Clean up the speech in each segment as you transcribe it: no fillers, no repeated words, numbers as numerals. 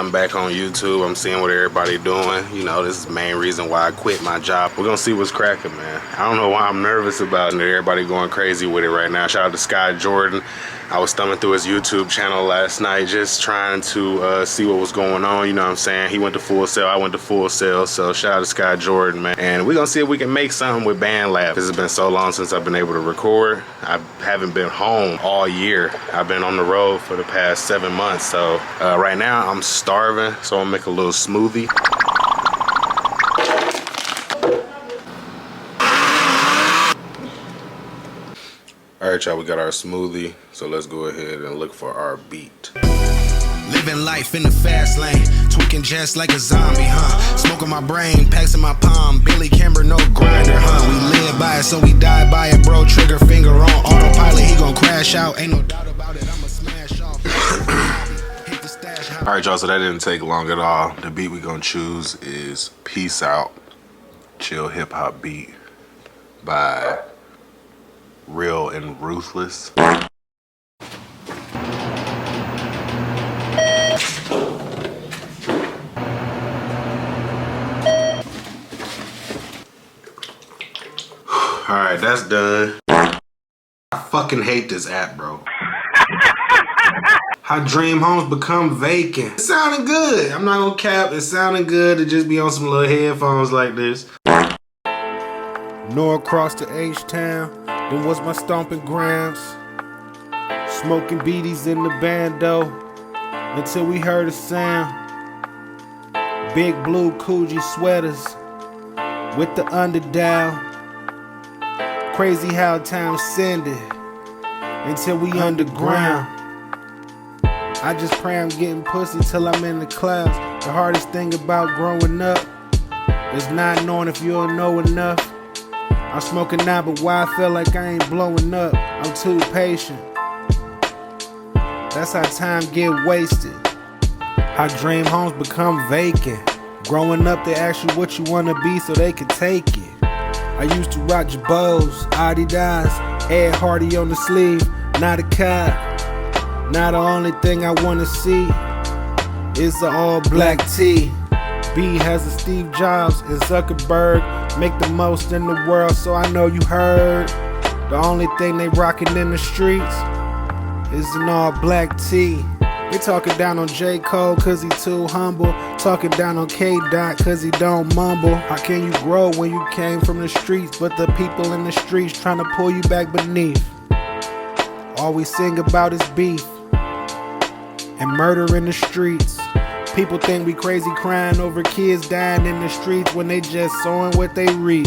I'm back on YouTube. I'm seeing what everybody doing. You know, this is the main reason why I quit my job. We're gonna see what's cracking, man. I don't know why I'm nervous about it. Everybody going crazy with it right now. Shout out to Sky Jordan. I was thumbing through his YouTube channel last night just trying to see what was going on, you know what I'm saying? He went to Full Sail, I went to Full Sail, so shout out to Sky Jordan, man. And we're gonna see if we can make something with BandLab. This has been so long since I've been able to record. I haven't been home all year. I've been on the road for the past 7 months, so right now I'm starving, so I'm gonna make a little smoothie. All right, y'all, we got our smoothie, so let's go ahead and look for our beat. Living life in the fast lane, tweaking just like a zombie, huh? Smoking my brain, packs in my palm, Billy Kimber, no grinder, huh? We live by it, so we die by it, bro. Trigger finger on autopilot, he gon' crash out, ain't no doubt about it, I'ma smash off. Hit the stash house. All right, y'all, so that didn't take long at all. The beat we gonna choose is Peace Out, chill hip hop beat by Real and Ruthless. Alright, that's done. I fucking hate this app, bro. How dream homes become vacant. It sounding good. I'm not gonna cap. It sounding good to just be on some little headphones like this. North across to H-Town, then was my stomping grounds. Smoking beaties in the bando until we heard a sound. Big blue Coogee sweaters with the underdial. Crazy how time sending until we underground. I just pray I'm getting pussy till I'm in the clouds. The hardest thing about growing up is not knowing if you'll know enough. I'm smoking now, but why I feel like I ain't blowing up? I'm too patient. That's how time get wasted. How dream homes become vacant. Growing up, they ask you what you wanna be so they can take it. I used to rock Jabos, Adidas, Ed Hardy on the sleeve, not a cop. Now the only thing I wanna see is the all black tee. B has a Steve Jobs and Zuckerberg. Make the most in the world, so I know you heard. The only thing they rockin' in the streets is an all black tee. They talking down on J. Cole cause he too humble. Talking down on K-Dot cause he don't mumble. How can you grow when you came from the streets, but the people in the streets trying to pull you back beneath? All we sing about is beef and murder in the streets. People think we crazy crying over kids dying in the streets when they just sowing what they reap.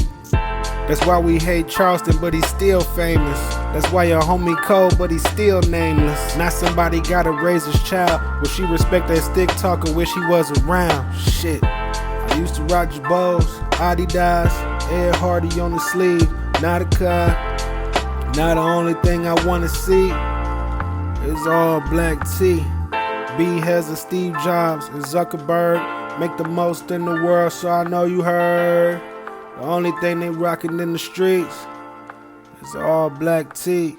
That's why we hate Charleston, but he's still famous. That's why your homie cold, but he's still nameless. Not somebody gotta raise his child. Will she respect that stick talker, wish he was around? Shit. I used to rock Jabos, Adidas, Ed Hardy on the sleeve, not a car. Now the only thing I wanna see is all black tea. B has a Steve Jobs and Zuckerberg. Make the most in the world, so I know you heard. The only thing they rockin' in the streets is all black tea.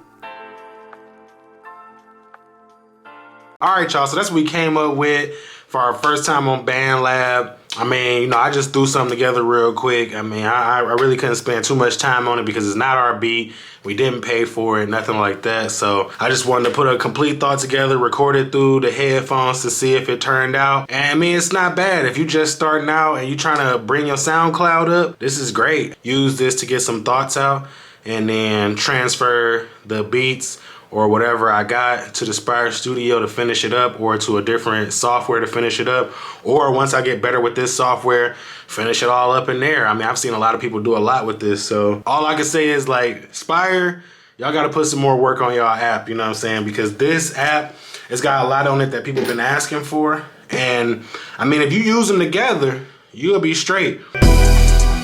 Alright, y'all, so that's what we came up with for our first time on BandLab. I mean, you know, I just threw something together real quick. I mean, I really couldn't spend too much time on it because it's not our beat. We didn't pay for it, nothing like that. So I just wanted to put a complete thought together, record it through the headphones to see if it turned out. And I mean, it's not bad. If you just starting out and you trying to bring your SoundCloud up, this is great. Use this to get some thoughts out and then transfer the beats or whatever I got to the Spire Studio to finish it up, or to a different software to finish it up, or once I get better with this software, finish it all up in there. I mean, I've seen a lot of people do a lot with this, so all I can say is, like, Spire, y'all gotta put some more work on y'all app, you know what I'm saying? Because this app, it's got a lot on it that people been asking for, and I mean, if you use them together, you'll be straight.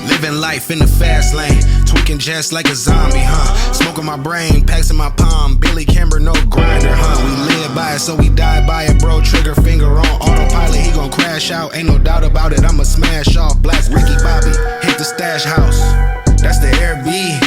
Living life in the fast lane, tweaking just like a zombie, huh? Smoking my brain, packs in my palm, Billy Kimber, no grinder, huh? We live by it, so we die by it, bro. Trigger finger on autopilot, he gon' crash out, ain't no doubt about it. I'ma smash off, blast Ricky Bobby, hit the stash house. That's the Air B.